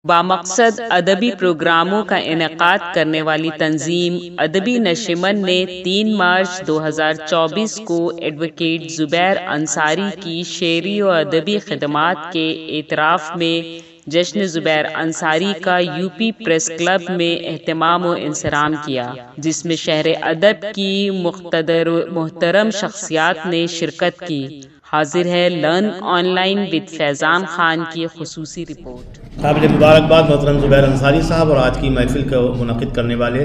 बामकसद अदबी प्रोग्रामों का इनेकाद करने वाली तंजीम अदबी नशिमन ने 3 मार्च 2024 को एडवोकेट ज़ुबैर अंसारी की शेरी व अदबी खिदमात के एतराफ़ में जश्न ज़ुबैर अंसारी का यूपी प्रेस क्लब में एहतमाम व इंसराम किया, जिसमें शहर अदब की मुहतरम शख्सियात ने शिरकत की। हाजिर है learn online with Faizan Khan की खुसूसी रिपोर्ट। काबिल मुबारकबाद मोहतरम ज़ुबैर अंसारी साहब और आज की महफिल को मुनक़िद करने वाले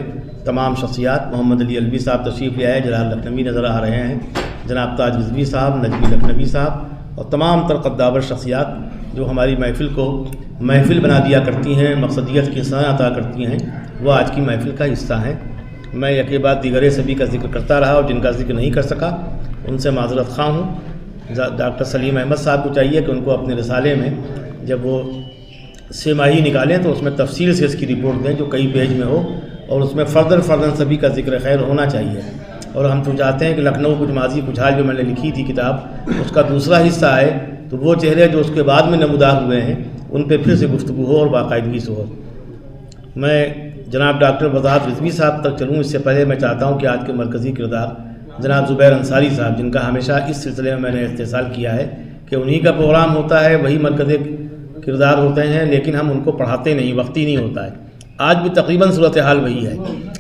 तमाम शख्सियात। मोहम्मद अली अलवी साहब तशरीफ़ ले आए, जलाल लखनवी नज़र आ रहे हैं, जनाब ताज रिज़वी साहब, नजमी लखनवी साहब और तमाम तर कद्दावर शख्सियात जो हमारी महफिल को महफिल बना दिया करती हैं, मकसदियत की सनत अता करती हैं, वह आज की महफिल का हिस्सा हैं। मैं यके बाद दीगरे सभी का जिक्र करता रहा और जिनका जिक्र नहीं कर सका उनसे माज़रत ख़्वाह हूँ। डॉक्टर सलीम अहमद साहब को चाहिए कि उनको अपने रिसाले में जब वो सेमाही निकालें तो उसमें तफसील से इसकी रिपोर्ट दें जो कई पेज में हो, और उसमें फ़र्दन सभी का जिक्र खैर होना चाहिए। और हम तो चाहते हैं कि लखनऊ कुछ माजी कुछ हाल जो मैंने लिखी थी किताब, उसका दूसरा हिस्सा आए तो वो चेहरे जो उसके बाद में नमूदार हुए हैं उन पर फिर से गुफ्तगू हो और बाकायदगी से हो। मैं जनाब डॉक्टर वज़ाहत रिज़वी साहब तक चलूँ, इससे पहले मैं चाहता हूँ कि आज के मरकज़ी किरदार जनाब ज़ुबैर अंसारी साहब, जिनका हमेशा इस सिलसिले में मैंने इस्तेसाल किया है कि उन्हीं का प्रोग्राम होता है, वही मरकज़ी किरदार होते हैं, लेकिन हम उनको पढ़ाते नहीं, वक्त ही नहीं होता है। आज भी तकरीबन सूरत हाल वही है,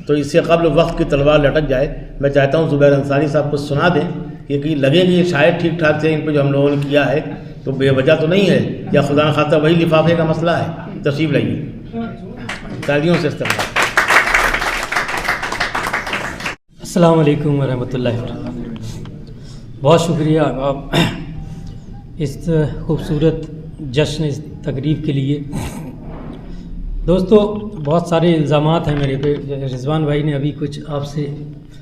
तो इससे कबल वक्त की तलवार लटक जाए मैं चाहता हूँ ज़ुबैर अंसारी साहब को सुना दें कि लगे कि शायद ठीक ठाक से इन पर जो हम लोगों ने किया है तो बेवजह तो नहीं है, या खुदा न खास्ता वही लिफाफे का मसला है। तशरीफ़ लाइए, तालियों से इस्तेमाल। अस्सलाम वालेकुम वरहमतुल्लाहि वबरकातुहू। बहुत शुक्रिया आप इस खूबसूरत जश्न इस तकरीब के लिए। दोस्तों, बहुत सारे इल्ज़ामात हैं मेरे पे, रिजवान भाई ने अभी कुछ आपसे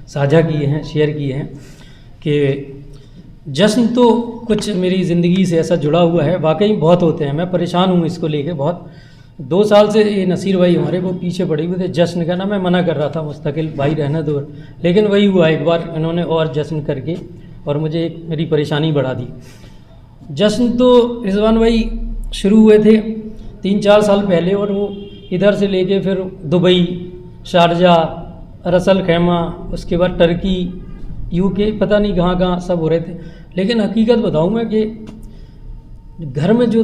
साझा किए हैं, शेयर किए हैं कि जश्न तो कुछ मेरी ज़िंदगी से ऐसा जुड़ा हुआ है, वाकई बहुत होते हैं। मैं परेशान हूँ इसको लेके बहुत। 2 साल से ये नसीर भाई हमारे वो पीछे पड़े हुए थे जश्न का, ना मैं मना कर रहा था मुस्तकिल भाई रहना दो, लेकिन वही हुआ एक बार इन्होंने और जश्न करके और मुझे एक मेरी परेशानी बढ़ा दी। जश्न तो रिजवान भाई शुरू हुए थे 3-4 साल पहले, और वो इधर से लेके फिर दुबई, शारजा, रसल खैमा, उसके बाद टर्की, यूके, पता नहीं कहाँ कहाँ सब हो रहे थे। लेकिन हकीकत बताऊँ मैं कि घर में जो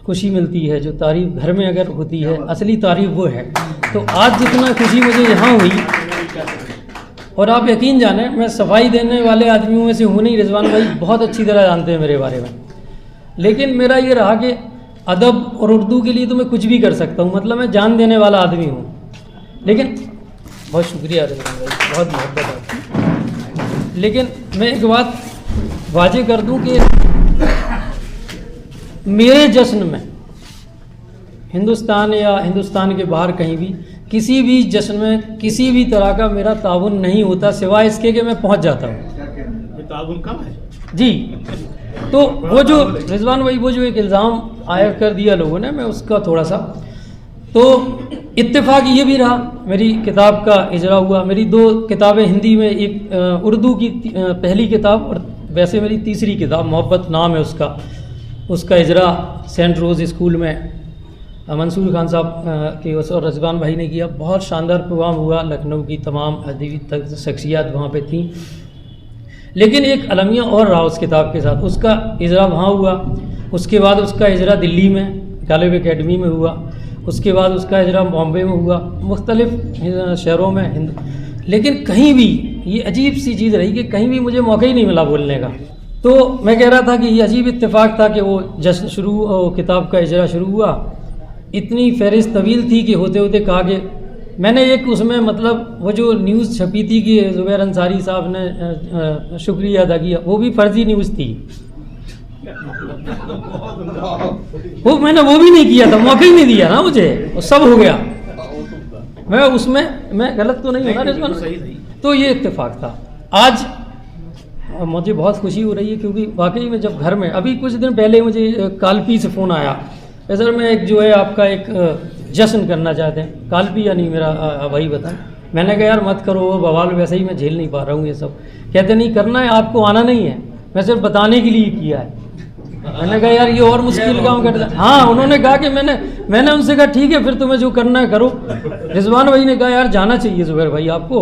खुशी मिलती है, जो तारीफ़ घर में अगर होती है, असली तारीफ़ वो है। तो आज जितना खुशी मुझे यहाँ हुई, और आप यकीन जाने मैं सफाई देने वाले आदमियों में से हूँ नहीं, रिजवान भाई बहुत अच्छी तरह जानते हैं मेरे बारे में, लेकिन मेरा ये रहा कि अदब और उर्दू के लिए तो मैं कुछ भी कर सकता हूँ, मतलब मैं जान देने वाला आदमी हूँ। लेकिन बहुत शुक्रिया रिजवान भाई, बहुत मोहब्बत है। लेकिन मैं एक बात वाज़ेह कर दूँ कि मेरे जश्न में हिंदुस्तान या हिंदुस्तान के बाहर कहीं भी किसी भी जश्न में किसी भी तरह का मेरा ताउन नहीं होता, सिवाय इसके कि मैं पहुंच जाता हूं। ताउन कम है जी। तो वो जो रिजवान भाई वो जो एक इल्ज़ाम आयद कर दिया लोगों ने, मैं उसका थोड़ा सा, तो इत्तेफाक ये भी रहा, मेरी किताब का इजरा हुआ। मेरी 2 किताबें हिंदी में, एक उर्दू की पहली किताब और वैसे मेरी तीसरी किताब मोहब्बत नाम है उसका इजरा सेंट रोज़ स्कूल में मंसूर खान साहब के और रिजवान भाई ने किया। बहुत शानदार प्रोग्राम हुआ, लखनऊ की तमाम अदबी शख्सियात वहाँ पे थीं। लेकिन एक अलमिया और रहा उस किताब के साथ, उसका इजरा वहाँ हुआ, उसके बाद उसका इजरा दिल्ली में गालिब एकेडमी में हुआ, उसके बाद उसका इजरा बॉम्बे में हुआ, मुख्तलिफ़ शहरों में। लेकिन कहीं भी ये अजीब सी चीज़ रही कि कहीं भी मुझे मौका ही नहीं मिला बोलने का। तो मैं कह रहा था कि ये अजीब इत्तेफाक था कि वो जश्न किताब का इजरा शुरू हुआ। इतनी फहरिस्त तवील थी कि होते होते कहा कि मैंने एक उसमें मतलब वो जो न्यूज़ छपी थी कि ज़ुबैर अंसारी साहब ने शुक्रिया अदा किया, वो भी फर्जी न्यूज़ थी। वो मैंने वो भी नहीं किया था, मौका ही नहीं दिया ना मुझे, वो सब हो गया। मैं उसमें मैं गलत तो नहीं होना रिजवान? तो ये इत्तेफाक था। आज मुझे बहुत खुशी हो रही है क्योंकि वाकई में जब घर में अभी कुछ दिन पहले मुझे कालपी से फ़ोन आया, सर मैं एक जो है आपका एक जश्न करना चाहते हैं। कालपी यानी मेरा भाई बताएं। मैंने कहा यार मत करो, वो बवाल वैसे ही मैं झेल नहीं पा रहा हूँ ये सब। कहते नहीं करना है, आपको आना नहीं है, मैं सिर्फ बताने के लिए किया है। मैंने कहा यार ये और मुश्किल काम कर दिया। हाँ, उन्होंने कहा कि मैंने उनसे कहा ठीक है फिर तुम्हें जो करना है करो। रिजवान भाई ने कहा यार जाना चाहिए जुबैर भाई आपको।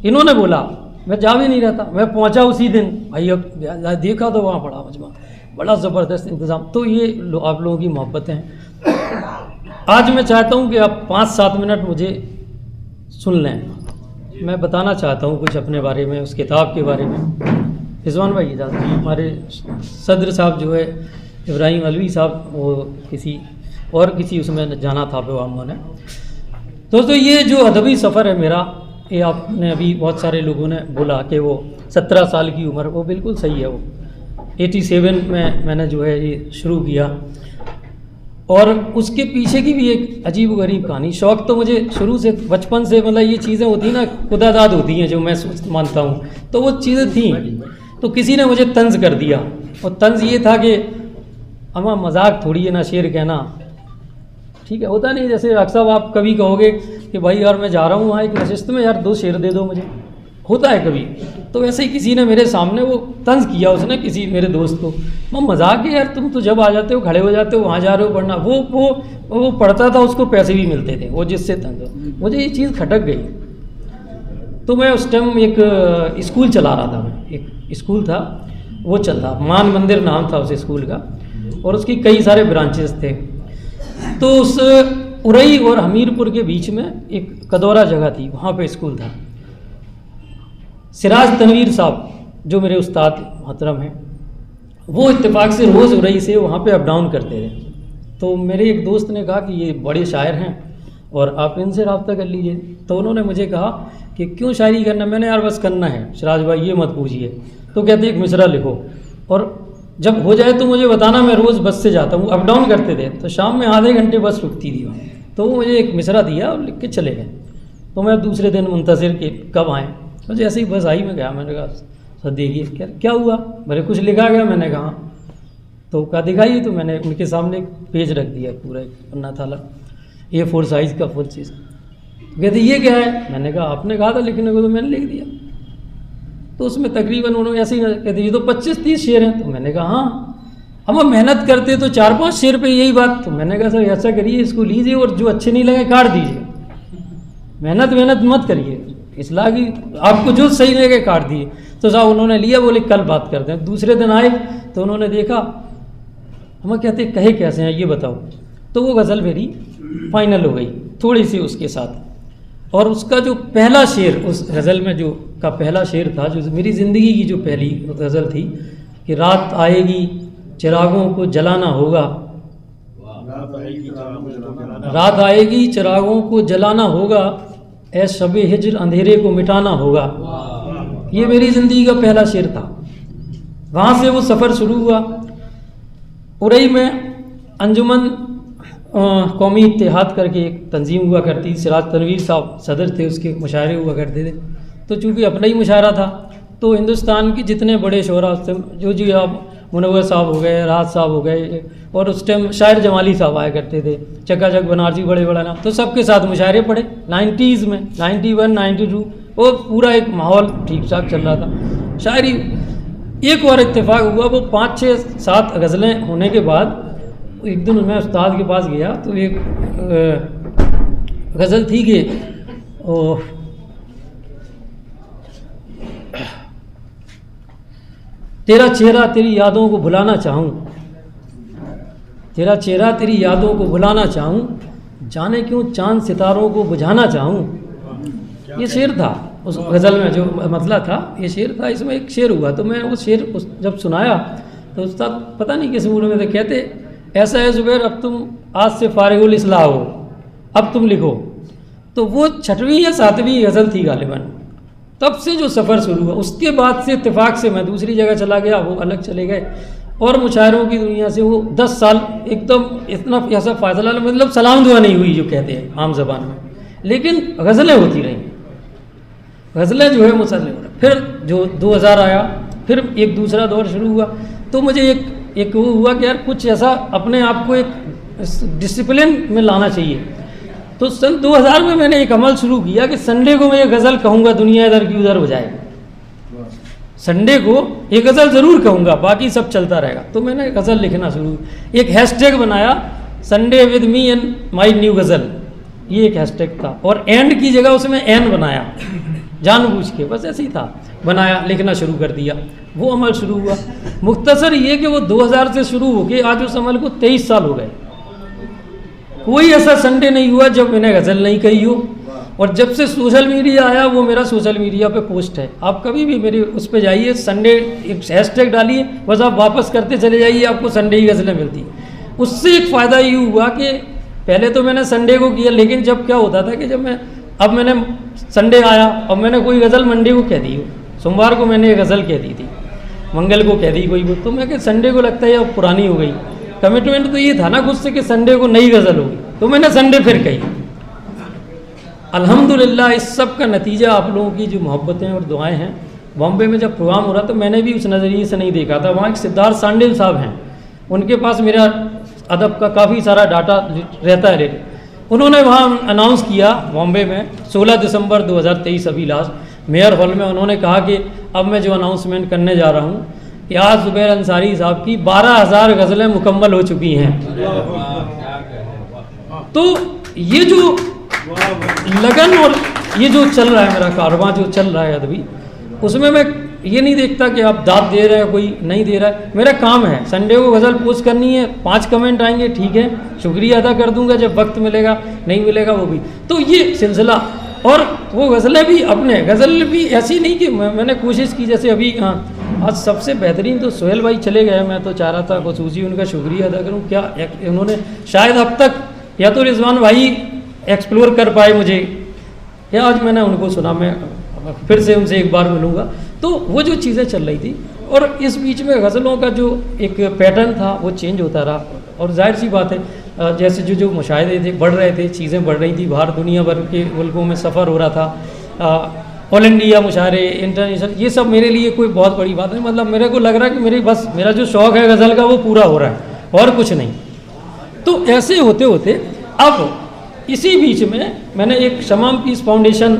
इन्होंने बोला, मैं जा भी नहीं रहता, मैं पहुंचा उसी दिन भाई। अब देखा तो वहाँ पड़ा मजमा, बड़ा ज़बरदस्त इंतज़ाम। तो ये आप लोगों की मोहब्बतें हैं। आज मैं चाहता हूँ कि आप 5-7 मिनट मुझे सुन लें। मैं बताना चाहता हूँ कुछ अपने बारे में, उस किताब के बारे में। रिजवान भाई इजाज़त, हमारे सदर साहब जो है इब्राहिम अलवी साहब, वो किसी उसमें जाना था प्रोग्रामों ने। दोस्तों ये जो अदबी सफ़र है मेरा, ये आपने अभी बहुत सारे लोगों ने बोला कि वो 17 साल की उम्र, वो बिल्कुल सही है। वो 87 में मैंने जो है ये शुरू किया, और उसके पीछे की भी एक अजीब व गरीब कहानी। शौक़ तो मुझे शुरू से बचपन से, मतलब ये चीज़ें होती ना खुदादाद होती हैं जो मैं मानता हूँ, तो वो चीज़ें थी। तो किसी ने मुझे तंज कर दिया, और तंज ये था कि अम्मा मजाक थोड़ी है ना शेर कहना, ठीक है होता नहीं। जैसे अक्सर आप कभी कहोगे कि भाई यार मैं जा रहा हूँ वहाँ एक नशिस्त में, यार 2 शेर दे दो मुझे, होता है कभी। तो वैसे ही किसी ने मेरे सामने वो तंज किया, उसने किसी मेरे दोस्त को, मैं मजाक है यार, तुम तो जब आ जाते हो खड़े हो जाते हो, वहाँ जा रहे हो पढ़ना। वो पढ़ता था, उसको पैसे भी मिलते थे, वो जिससे तंज हो। मुझे ये चीज़ खटक गई। तो मैं उस टाइम एक स्कूल चला रहा था, मैं एक स्कूल था वो चल रहा, मान मंदिर नाम था उस स्कूल का, और उसकी कई सारे ब्रांचेस थे। तो उस उरई और हमीरपुर के बीच में एक कदौरा जगह थी, वहाँ पे स्कूल था। सिराज तनवीर साहब जो मेरे उस्ताद मोहतरम हैं, वो इत्तेफाक से रोज़ उरई से वहाँ पे अप डाउन करते थे। तो मेरे एक दोस्त ने कहा कि ये बड़े शायर हैं और आप इनसे रब्ता कर लीजिए। तो उन्होंने मुझे कहा कि क्यों शायरी करना। मैंने यार बस करना है सिराज भाई, ये मत पूछिए। तो कहते एक मिसरा लिखो, और जब हो जाए तो मुझे बताना, मैं रोज़ बस से जाता हूँ, अप डाउन करते थे, तो शाम में आधे घंटे बस रुकती थी वहाँ। तो वो मुझे एक मिसरा दिया और लिख के चले गए। तो मैं दूसरे दिन मुंतज़िर के कब आएँ, तो जैसे ही बस आई मैं गया, मैंने कहा सर देखिए क्या हुआ, मेरे कुछ लिखा गया। मैंने कहा तो कहा दिखाइए। तो मैंने उनके सामने एक पेज रख दिया, पूरा एक पन्ना था A4 साइज़ का फुल चीज़। कहते ये क्या है, मैंने कहा आपने कहा था लिखने को, तो मैंने लिख दिया। तो उसमें तकरीबन उन्होंने ऐसे ही कहते ये तो 25-30 शेर हैं। तो मैंने कहा हाँ, अब हम मेहनत करते तो 4-5 शेर पे यही बात। तो मैंने कहा सर ऐसा करिए, इसको लीजिए और जो अच्छे नहीं लगे काट दीजिए, मेहनत मत करिए, इसलिए कि आपको जो सही लगे काट दिए। तो साहब उन्होंने लिया, बोले कल बात करते हैं। दूसरे दिन आए तो उन्होंने देखा, हम कहते कहे कैसे हैं ये बताओ। तो वो गज़ल मेरी फाइनल हो गई थोड़ी सी उसके साथ। और उसका जो पहला शेर, उस गज़ल में जो का पहला शेर था, जो मेरी ज़िंदगी की जो पहली गज़ल थी कि रात आएगी चिरागों को जलाना होगा, रात आएगी चिरागों को जलाना होगा, ए शबे हिज्र अंधेरे को मिटाना होगा। ये मेरी ज़िंदगी का पहला शेर था। वहाँ से वो सफ़र शुरू हुआ। उरई में अंजुमन कौमी इत्तेहाद करके एक तंजीम हुआ करती, सिराज तनवीर साहब सदर थे, उसके मुशायरे हुआ करते थे। तो चूँकि अपना ही मुशायरा था, तो हिंदुस्तान के जितने बड़े शोरा जो आप मुनव्वर साहब हो गए, राहत साहब हो गए, और उस टाइम शायर जमाली साहब आया करते थे, चकाचक बनारसी, बड़े बड़ा नाम, तो सबके साथ मुशायरे पढ़े 90s में, 91, 92, वो पूरा एक माहौल ठीक ठाक चल रहा था शायरी। एक बार इत्तेफाक हुआ, वो 5, 6, 7 गज़लें होने के बाद एक दिन मैं उस्ताद के पास गया, तो एक गज़ल थी कि तेरा चेहरा तेरी यादों को भुलाना चाहूँ, तेरा चेहरा तेरी यादों को भुलाना चाहूँ, जाने क्यों चांद सितारों को बुझाना चाहूँ। ये शेर था उस गज़ल में, जो मतला था ये शेर था। इसमें एक शेर हुआ, तो मैं वो शेर जब सुनाया तो उस्ताद पता नहीं किस मूड में थे, कहते ऐसा है ज़ुबैर अब तुम आज से फारिगुल इस्लाह हो, अब तुम लिखो। तो वो 6वीं या 7वीं गज़ल थी गालिबन। तब से जो सफ़र शुरू हुआ, उसके बाद से इत्तेफाक से मैं दूसरी जगह चला गया, वो अलग चले गए, और मुशायरों की दुनिया से वो 10 साल एकदम इतना ऐसा फायदा, मतलब सलाम दुआ नहीं हुई जो कहते हैं आम ज़बान में, लेकिन गज़लें होती रहीं, गज़लें जो है मुसल्सल। फिर जो 2000 आया, फिर एक दूसरा दौर शुरू हुआ। तो मुझे एक वो हुआ कि यार कुछ ऐसा अपने आप को एक डिसिप्लिन में लाना चाहिए। तो सन 2000 में मैंने एक अमल शुरू किया कि संडे को मैं ये गज़ल कहूँगा, दुनिया इधर की उधर हो जाए। संडे को एक गज़ल ज़रूर कहूँगा, बाकी सब चलता रहेगा। तो मैंने गज़ल लिखना शुरू, एक हैशटैग बनाया, Sunday with me and my new ghazal, ये एक हैशटैग था। और एंड की जगह उसमें एन बनाया जानबूझ के, बस ऐसे ही था, बनाया, लिखना शुरू कर दिया, वो अमल शुरू हुआ। मुख्तसर ये कि वो 2000 से शुरू हो के आज उस अमल को 23 साल हो गए। कोई ऐसा संडे नहीं हुआ जब मैंने गज़ल नहीं कही हो। और जब से सोशल मीडिया आया, वो मेरा सोशल मीडिया पे पोस्ट है, आप कभी भी मेरे उस पर जाइए, संडे एक हैशटैग डालिए, बस आप वापस करते चले जाइए, आपको संडे ही गज़लें मिलती। उससे एक फ़ायदा ये हुआ कि पहले तो मैंने संडे को किया, लेकिन जब क्या होता था कि जब मैंने संडे आया और मैंने कोई गज़ल मंडे को कह दी, सोमवार को मैंने एक गज़ल कह दी थी, मंगल को कह दी कोई, तो मैं कि संडे को लगता है अब पुरानी हो गई। कमिटमेंट तो ये था ना खुद से कि संडे को नई गज़ल होगी, तो मैंने संडे फिर कही। अल्हम्दुलिल्लाह इस सब का नतीजा आप लोगों की जो मोहब्बतें और दुआएं हैं। बॉम्बे में जब प्रोग्राम हो रहा तो मैंने भी उस नज़रिए से नहीं देखा था। वहाँ एक सिद्धार्थ सांडिल साहब हैं, उनके पास मेरा अदब का काफ़ी सारा डाटा रहता है। उन्होंने वहाँ अनाउंस किया बॉम्बे में 16 दिसंबर 2023 अभी लास्ट मेयर हॉल में, उन्होंने कहा कि अब मैं जो अनाउंसमेंट करने जा रहा हूँ कि आज ज़ुबैर अंसारी साहब की 12,000 गज़लें मुकम्मल हो चुकी हैं। तो ये जो लगन और ये जो चल रहा है मेरा कारवां जो चल रहा है अदबी, उसमें मैं ये नहीं देखता कि आप दाद दे रहे हैं कोई नहीं दे रहा है। मेरा काम है संडे को गज़ल पोस्ट करनी है, 5 कमेंट आएंगे ठीक है, शुक्रिया अदा कर दूंगा जब वक्त मिलेगा, नहीं मिलेगा वो भी। तो ये सिलसिला, और वो गज़लें भी अपने गज़ल भी ऐसी नहीं कि मैंने कोशिश की जैसे अभी आज सबसे बेहतरीन तो सोहेल भाई चले गए, मैं तो चाह रहा था खुसूसी उनका शुक्रिया अदा करूँ। क्या उन्होंने शायद अब तक या तो रिजवान भाई एक्सप्लोर कर पाए मुझे, या आज मैंने उनको सुना, मैं फिर से उनसे एक बार मिलूँगा। तो वो जो चीज़ें चल रही थी, और इस बीच में गज़लों का जो एक पैटर्न था वो चेंज होता रहा। और जाहिर सी बात है जैसे जो मुशाहिदे थे बढ़ रहे थे, चीज़ें बढ़ रही थी, बाहर दुनिया भर के मुल्कों में सफ़र हो रहा था, ऑल इंडिया मुशायरे, इंटरनेशनल, ये सब मेरे लिए कोई बहुत बड़ी बात नहीं। मतलब मेरे को लग रहा है कि मेरा जो शौक़ है गज़ल का वो पूरा हो रहा है और कुछ नहीं। तो ऐसे होते होते अब इसी बीच में मैंने एक शमाम पीस फाउंडेशन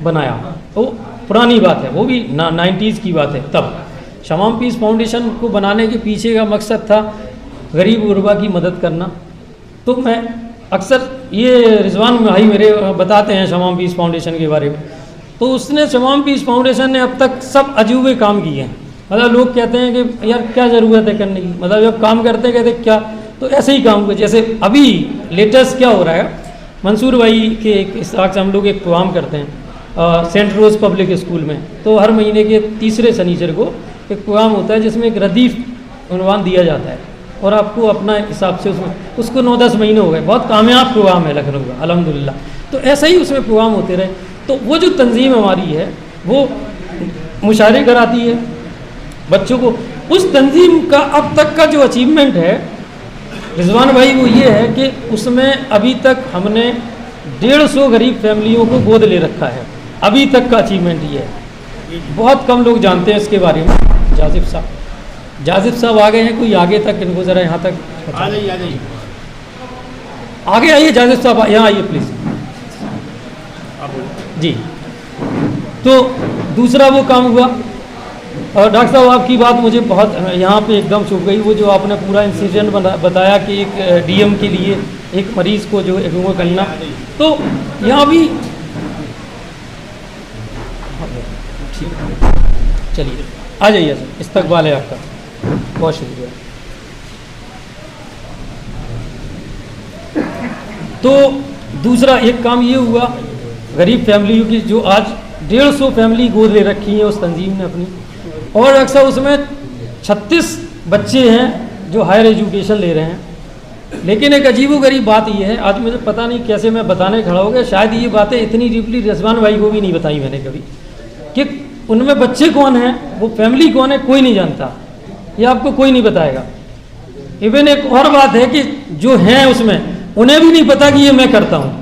बनाया। वो पुरानी बात है, वो भी 90s की बात है। तब शमाम पीस फाउंडेशन को बनाने के पीछे का मकसद था गरीब गुरबा की मदद करना। तो मैं अक्सर ये रिजवान भाई मेरे बताते हैं शमाम पीस फाउंडेशन के बारे में, तो उसने शमाम पीस फाउंडेशन ने अब तक सब अजूबे काम किए हैं। मतलब लोग कहते हैं कि यार क्या ज़रूरत है करने की, मतलब जब काम करते कहते क्या, तो ऐसे ही काम को, जैसे अभी लेटेस्ट क्या हो रहा है, मंसूर भाई के एक इस्ताक से हम लोग एक प्रोग्राम करते हैं सेंट रोज़ पब्लिक स्कूल में। तो हर महीने के तीसरे शनिचर को एक प्रोग्राम होता है जिसमें एक रदीफ उन्वान दिया जाता है, और आपको अपना हिसाब से उसको 9-10 महीने हो गए, बहुत कामयाब प्रोग्राम है लखनऊ का अल्हम्दुलिल्लाह। तो ऐसा ही उसमें प्रोग्राम होते रहे। तो वो जो तंजीम हमारी है वो मुशायरे कराती है बच्चों को। उस तंजीम का अब तक का जो अचीवमेंट है रिजवान भाई वो ये है कि उसमें अभी तक हमने 150 गरीब फैमिलियों को गोद ले रखा है। अभी तक का अचीवमेंट ये है, बहुत कम लोग जानते हैं इसके बारे में। जाजिब साहब आ गए हैं, कोई आगे तक इनको ज़रा यहाँ तक आ जाइए आगे आइए। जाजिब साहब यहाँ आइए प्लीज़ जी। तो दूसरा वो काम हुआ। और डॉक्टर साहब आपकी बात मुझे बहुत यहाँ पे एकदम चुभ गई, वो जो आपने पूरा इंसिडेंट बताया कि एक डीएम के लिए एक मरीज़ को जो एक्यूमो करना, तो यहाँ भी चलिए आ जाइए सर, इस्तकबाल है आपका, बहुत शुक्रिया। तो दूसरा एक काम ये हुआ गरीब फैमिलियों की, जो आज 150 फैमिली गोद ले रखी है उस तंजीम ने अपनी, और अक्सर उसमें 36 बच्चे हैं जो हायर एजुकेशन ले रहे हैं। लेकिन एक अजीब व गरीब बात यह है, आज मुझे पता नहीं कैसे मैं बताने खड़ा हो गया, शायद ये बातें इतनी डीपली रिजवान भाई को भी नहीं बताई मैंने कभी, कि उनमें बच्चे कौन हैं, वो फैमिली कौन है, कोई नहीं जानता, ये आपको कोई नहीं बताएगा। इवन एक और बात है कि जो हैं उसमें उन्हें भी नहीं पता कि ये मैं करता हूँ।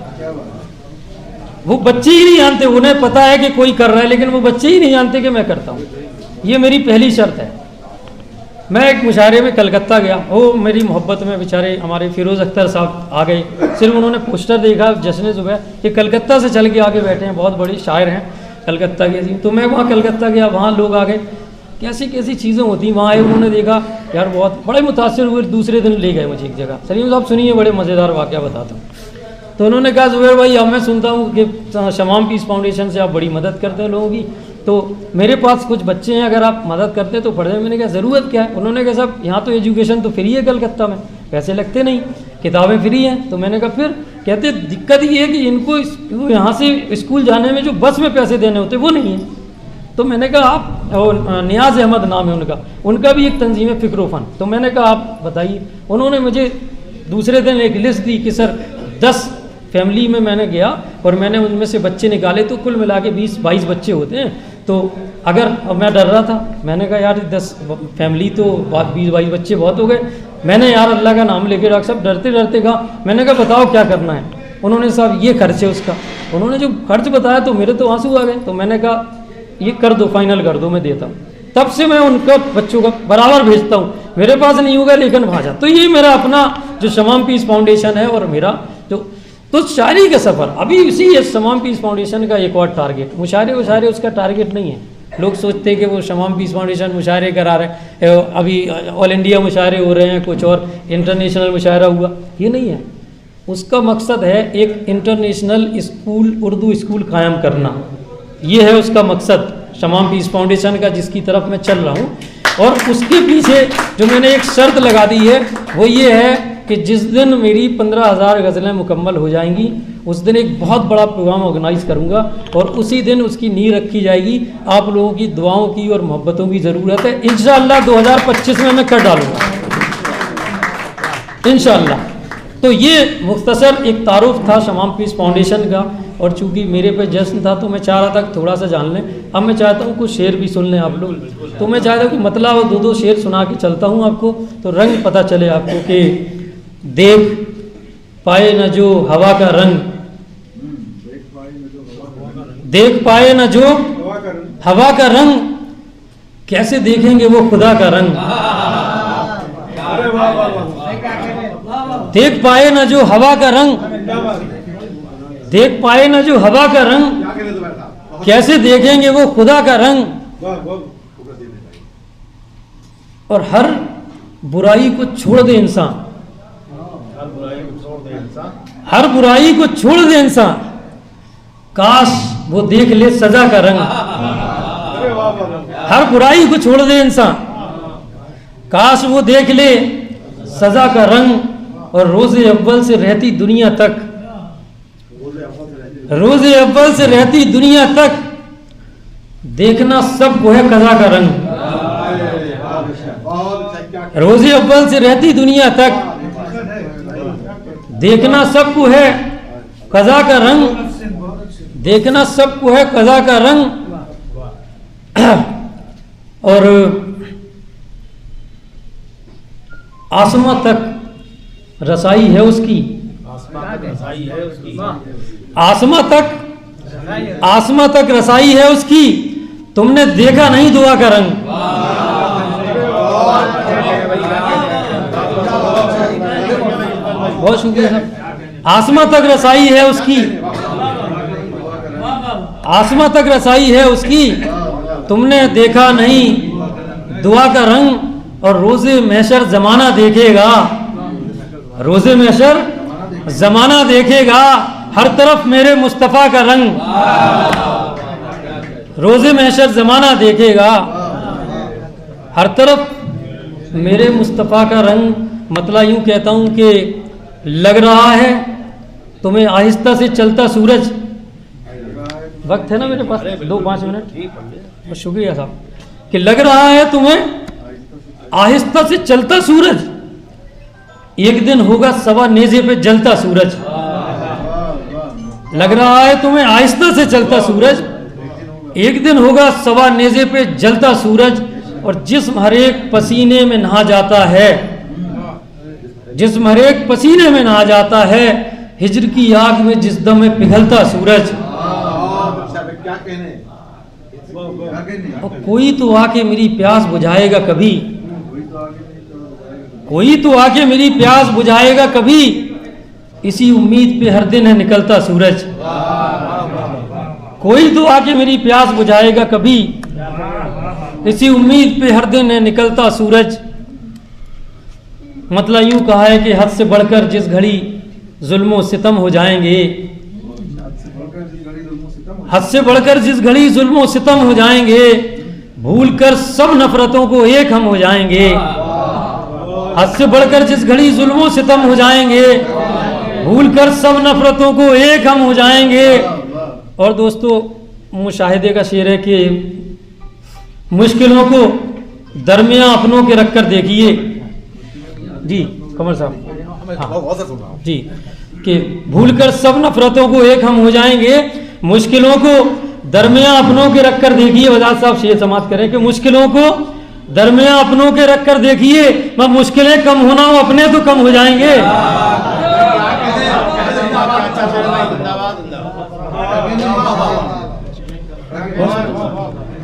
वो बच्चे ही नहीं जानते, उन्हें पता है कि कोई कर रहा है, लेकिन वो बच्चे ही नहीं जानते कि मैं करता हूँ। ये मेरी पहली शर्त है। मैं एक मुशायरे में कलकत्ता गया, वो मेरी मोहब्बत में बेचारे हमारे फिरोज़ अख्तर साहब आ गए, सिर्फ उन्होंने पोस्टर देखा जश्न ज़ुबैर, ये कलकत्ता से चल के आगे बैठे हैं, बहुत बड़े शायर हैं कलकत्ता के जी। तो मैं वहाँ कलकत्ता गया, वहाँ लोग आ गए, कैसी कैसी चीज़ें होती वहाँ आए, उन्होंने देखा यार बहुत बड़े मुतासिर हुए। दूसरे दिन ले गए मुझे एक जगह, सलीम साहब सुनिए बड़े मज़ेदार वाक़या बताता हूँ। तो उन्होंने कहा ज़ुबैर भाई अब मैं सुनता हूँ कि शमाम पीस फाउंडेशन से आप बड़ी मदद करते हैं लोगों की, तो मेरे पास कुछ बच्चे हैं, अगर आप मदद करते हैं तो पढ़ जाए। मैंने कहा ज़रूरत क्या है? उन्होंने कहा साहब यहाँ तो एजुकेशन तो फ्री है कलकत्ता में, पैसे लगते नहीं, किताबें फ्री हैं। तो मैंने कहा फिर? कहते दिक्कत ये है कि इनको यहाँ से स्कूल जाने में जो बस में पैसे देने होते वो नहीं है। तो मैंने कहा आप, नियाज़ अहमद नाम है उनका भी एक तंजीम है फ़िक्र फ़न। तो मैंने कहा आप बताइए। उन्होंने मुझे दूसरे दिन एक लिस्ट दी कि सर 10 फैमिली में मैंने गया और मैंने उनमें से बच्चे निकाले, तो कुल मिला के 20-22 बच्चे होते हैं। तो अगर मैं डर रहा था, मैंने कहा यार 10 फैमिली तो 20-22 बच्चे बहुत हो गए। मैंने यार अल्लाह का नाम लेके डॉक्टर साहब डरते डरते कहा, मैंने कहा बताओ क्या करना है? उन्होंने साहब ये खर्च है उसका। उन्होंने जो खर्च बताया तो मेरे तो आंसू आ गए। तो मैंने कहा ये कर दो, फाइनल कर दो, मैं देता हूँ। तब से मैं उनका बच्चों का बराबर भेजता हूँ, मेरे पास नहीं होगा लेकिन भाजा। तो ये मेरा अपना जो शमाम पीस फाउंडेशन है और मेरा जो तो शायरी का सफ़र अभी इसी है। शमाम पीस फाउंडेशन का एक और टारगेट, मुशायरे उसका टारगेट नहीं है। लोग सोचते हैं कि वो शमाम पीस फाउंडेशन मुशायरे करा रहे हैं, अभी ऑल इंडिया मुशायरे हो रहे हैं, कुछ और इंटरनेशनल मुशायरा हुआ, ये नहीं है। उसका मकसद है एक इंटरनेशनल स्कूल, उर्दू स्कूल कायम करना। ये है उसका मकसद शमाम पीस फाउंडेशन का, जिसकी तरफ मैं चल रहा हूँ। और उसके पीछे जो मैंने एक शर्त लगा दी है वो ये है कि जिस दिन मेरी 15,000 गज़लें मुकम्मल हो जाएंगी उस दिन एक बहुत बड़ा प्रोग्राम ऑर्गेनाइज़ करूँगा और उसी दिन उसकी नींव रखी जाएगी। आप लोगों की दुआओं की और मोहब्बतों की ज़रूरत है। इंशाअल्लाह 2025 में मैं कर डालूँगा इंशाअल्लाह। तो ये मुख्तसर एक तारुफ था शमाम पीस फाउंडेशन का। और चूँकि मेरे पे जश्न था तो मैं चाह रहा था थोड़ा सा जान लें। अब मैं चाहता हूँ कुछ शेर भी सुन लें आप लोग। तो मैं चाहता हूँ कि मतलब 2-2 शेर सुना के चलता हूँ आपको, तो रंग पता चले आपको कि देख पाए न जो हवा का रंग, देख पाए न जो हवा का रंग, कैसे देखेंगे वो खुदा का रंग। देख पाए न जो हवा का रंग, देख पाए न जो हवा का रंग, कैसे देखेंगे वो खुदा का रंग। और हर बुराई को छोड़ दे इंसान, हर बुराई को छोड़ दे इंसान, काश वो देख ले सजा का रंग। हर बुराई को छोड़ दे इंसान, काश वो देख ले सजा का रंग। और रोज़े अव्वल से रहती दुनिया तक, रोज़े अव्वल से रहती दुनिया तक, देखना सबको है कज़ा का रंग। रोज़े अव्वल से रहती दुनिया तक, देखना सबको है कज़ा का रंग, देखना सबको है कज़ा का रंग। और आसमां तक रसाई है उसकी, आसमां तक रसाई है उसकी, तुमने देखा नहीं दुआ का रंग। बहुत शुक्रिया साहब। आसमां तक रसाई है उसकी, आसमां तक रसाई है उसकी, तुमने देखा नहीं दुआ का रंग। और रोज़े महशर ज़माना देखेगा, रोज़े महशर ज़माना देखेगा, हर तरफ मेरे मुस्तफ़ा का रंग। रोज़े महशर ज़माना देखेगा, हर तरफ मेरे मुस्तफ़ा का रंग। मतलब यूँ कहता हूँ कि लग रहा है तुम्हें आहिस्ता से चलता सूरज। वक्त है ना मेरे पास 2-5 मिनट? शुक्रिया साहब। कि लग रहा है तुम्हें आहिस्ता से चलता सूरज, एक दिन होगा सवा नेज़े पे जलता सूरज। लग रहा है तुम्हें आहिस्ता से चलता सूरज, एक दिन होगा सवा नेज़े पे जलता सूरज। और जिस्म हर एक पसीने में नहा जाता है, जिस्म हर एक पसीने में नहा जाता है, हिज्र की आग में जिस दम में पिघलता सूरज। और कोई तो आके मेरी प्यास बुझाएगा कभी, कोई तो आके मेरी प्यास बुझाएगा कभी, इसी उम्मीद पे हर दिन है निकलता सूरज। कोई तो आके मेरी प्यास बुझाएगा कभी, इसी उम्मीद पे हर दिन है निकलता सूरज। मतलब यूं कहा है कि हद से बढ़कर जिस घड़ी जुल्मो सितम हो जाएंगे, हद से बढ़कर जिस घड़ी जुल्मो सितम हो जाएंगे, भूल कर सब नफरतों को एक हम हो जाएंगे। हद से बढ़कर जिस घड़ी जुल्मो सितम हो जाएंगे, भूल कर सब नफरतों को एक हम हो जाएंगे। और दोस्तों मुशाहिदे का शेर है कि मुश्किलों को दरमियान अपनों के रख कर देखिए। जी कमर साहब, हाँ जी, कि भूल कर सब नफरतों को एक हम हो जाएंगे, मुश्किलों को दरमियान अपनों के रख कर देखिए। वजाद साहब शेर समाप्त करें कि मुश्किलों को दरमियान अपनों के रख कर देखिए, मैं मुश्किलें कम होना हो अपने तो कम हो जाएंगे।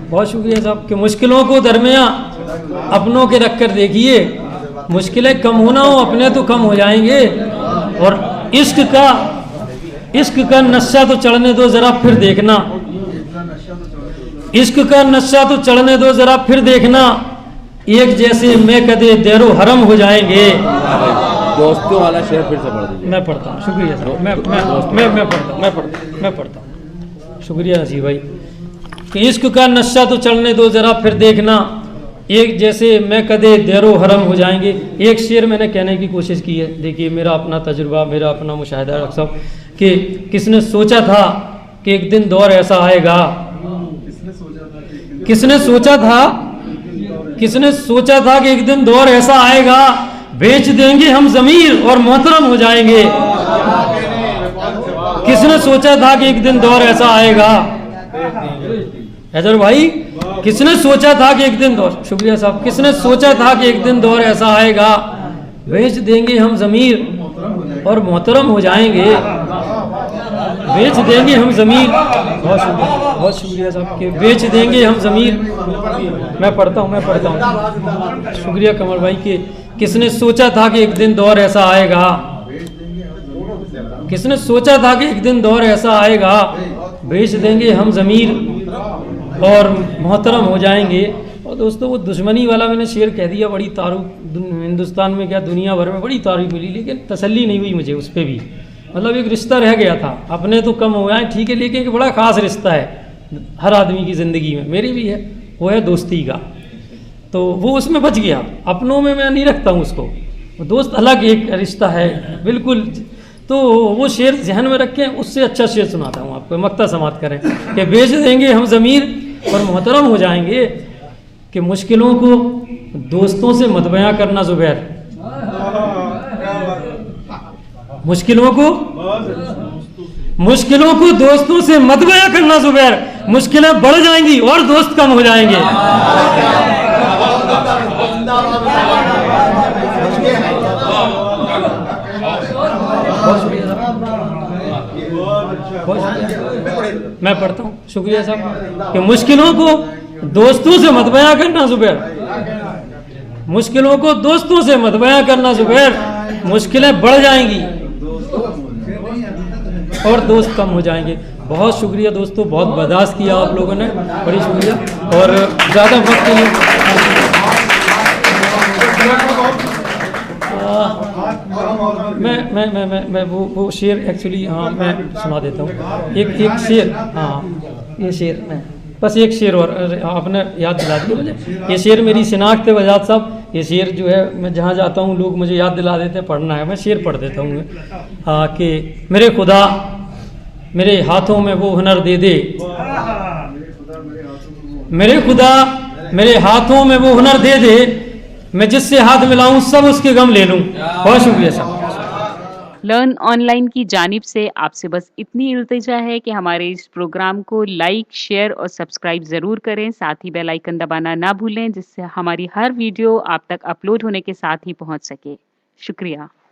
बहुत शुक्रिया साहब कि मुश्किलों को दरमियान अपनों के रख कर देखिए, मुश्किलें कम होना हो अपने तो कम हो जाएंगे। और इश्क का नशा तो चढ़ने दो जरा फिर देखना, इश्क का नशा तो चढ़ने दो जरा फिर देखना, एक जैसे मैं कदे देरो हरम हो जाएंगे। दोस्तों वाला शेर फिर से पढ़ दीजिए। मैं पढ़ता हूँ, शुक्रिया साहब, मैं पढ़ता हूँ, शुक्रिया हसी भाई। कि इश्क का नशा तो चढ़ने दो जरा फिर देखना, एक जैसे मैं कदे देरो हरम हो जाएंगे। एक शेर मैंने कहने की कोशिश की है। देखिए मेरा अपना तजुर्बा, मेरा अपना मुशाहिदा डॉक्टर साहब, कि किसने सोचा था कि एक दिन दौर ऐसा आएगा, किसने सोचा था कि एक दिन दौर ऐसा आएगा, बेच देंगे हम ज़मीर और मोहतरम हो जाएंगे। किसने सोचा था कि एक दिन दौर ऐसा आएगा, हैदर भाई, किसने सोचा था कि एक दिन दौर, शुक्रिया साहब, किसने सोचा था कि एक दिन दौर ऐसा आएगा, बेच देंगे हम ज़मीर और मोहतरम हो जाएंगे, बेच देंगे हम ज़मीर। बहुत शुक्रिया साहब कि बेच देंगे हम ज़मीर। मैं पढ़ता हूँ, शुक्रिया कमर भाई कि किसने सोचा था कि एक दिन दौर ऐसा आएगा, किसने सोचा था कि एक दिन दौर ऐसा आएगा, बेच देंगे हम ज़मीर और मोहतरम हो जाएंगे। और दोस्तों वो दुश्मनी वाला मैंने शेर कह दिया, बड़ी तारीफ हिंदुस्तान में क्या दुनिया भर में बड़ी तारीफ मिली, लेकिन तसल्ली नहीं हुई मुझे उस पर भी। मतलब एक रिश्ता रह गया था, अपने तो कम हो जाए ठीक है, लेकिन एक बड़ा ख़ास रिश्ता है हर आदमी की ज़िंदगी में, मेरी भी है, वो है दोस्ती का। तो वो उसमें बच गया, अपनों में मैं नहीं रखता हूँ उसको, दोस्त अलग एक रिश्ता है बिल्कुल। तो वो शेर जहन में रखें, उससे अच्छा शेर सुनाता हूँ आपको, मक्ता समाप्त करें कि बेच देंगे हम ज़मीर और मोहतरम हो जाएंगे। कि मुश्किलों को दोस्तों से मत बयां करना ज़ुबैर, मुश्किलों को दोस्तों से मत बयां करना ज़ुबैर, मुश्किलें बढ़ जाएंगी और दोस्त कम हो जाएंगे। मैं पढ़ता हूँ, शुक्रिया साहब कि मुश्किलों को दोस्तों से मत बयां करना ज़ुबैर, मुश्किलों को दोस्तों से मत बयां करना ज़ुबैर, मुश्किलें बढ़ जाएंगी और दोस्त कम हो जाएंगे। बहुत शुक्रिया दोस्तों, बहुत बर्दाश्त किया आप लोगों ने, बड़ी शुक्रिया। और ज़्यादा वक्त नहीं, मैं वो शेर एक्चुअली, हाँ मैं सुना देता हूँ एक शेर। हाँ ये शेर मैं बस एक शेर और आपने याद दिला दिया मुझे। ये शेर मेरी शिनाख्त है वजाद साहब, ये शेर जो है मैं जहाँ जाता हूँ लोग मुझे याद दिला देते हैं पढ़ना है, मैं शेर पढ़ देता हूँ। कि मेरे खुदा मेरे हाथों में वो हुनर दे दे, मेरे खुदा मेरे हाथों में वो हुनर दे दे, मैं जिससे हाथ मिलाऊं सब उसके गम ले लूं। बहुत शुक्रिया साहब। लर्न ऑनलाइन की जानिब से आपसे बस इतनी इल्तिजा है कि हमारे इस प्रोग्राम को लाइक, शेयर और सब्सक्राइब ज़रूर करें। साथ ही बेल आइकन दबाना ना भूलें, जिससे हमारी हर वीडियो आप तक अपलोड होने के साथ ही पहुंच सके। शुक्रिया।